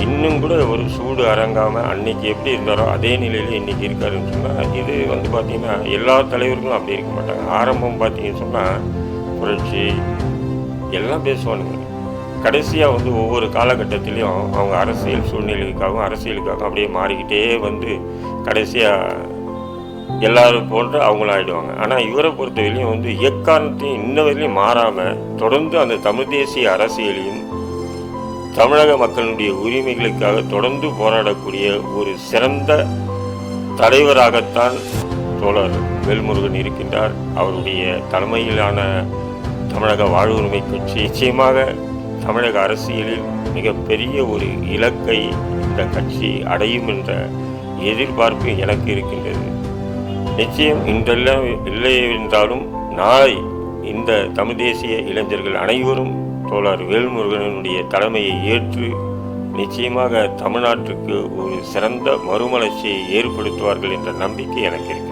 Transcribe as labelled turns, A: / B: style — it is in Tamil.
A: இன்னும் கூட ஒரு சூடு அடங்காமல் அன்னைக்கு எப்படி இருந்தாரோ அதே நிலையில் இன்றைக்கி இருக்காருன்னு சொன்னால், இது வந்து பார்த்திங்கன்னா எல்லா தலைவர்களும் அப்படி இருக்க மாட்டாங்க. ஆரம்பம் பார்த்திங்கன்னு சொன்னால் புரட்சி எல்லாம் பேசுவானுங்க. கடைசியாக வந்து ஒவ்வொரு காலகட்டத்திலையும் அவங்க அரசியல் சூழ்நிலைக்காகவும் அப்படியே மாறிக்கிட்டே வந்து கடைசியாக எல்லாரும் போன்று அவங்களும் ஆகிடுவாங்க. ஆனால் இவரை பொறுத்தவரையிலையும் வந்து எக்காரணத்தையும் இன்ன வரையிலையும் மாறாமல் தொடர்ந்து அந்த தமிழ் தேசிய அரசியலையும் தமிழக மக்களுடைய உரிமைகளுக்காக தொடர்ந்து போராடக்கூடிய ஒரு சிறந்த தலைவராகத்தான் தோழர் வேல்முருகன் இருக்கின்றார். அவருடைய தலைமையிலான தமிழக வாழ்வுரிமை கட்சி நிச்சயமாக தமிழக அரசியலில் மிகப்பெரிய ஒரு இலக்கை இந்த கட்சி அடையும் என்ற எதிர்பார்ப்பு எனக்கு இருக்கின்றது. நிச்சயம் இன்றெல்லாம் இல்லை என்றாலும் நாளை இந்த தமிழ் தேசிய இளைஞர்கள் அனைவரும் தோழர் வேல்முருகனுடைய தலைமையை ஏற்று நிச்சயமாக தமிழ்நாட்டுக்கு ஒரு சிறந்த மறுமலர்ச்சியை ஏற்படுத்துவார்கள் என்ற நம்பிக்கை எனக்கு இருக்கு.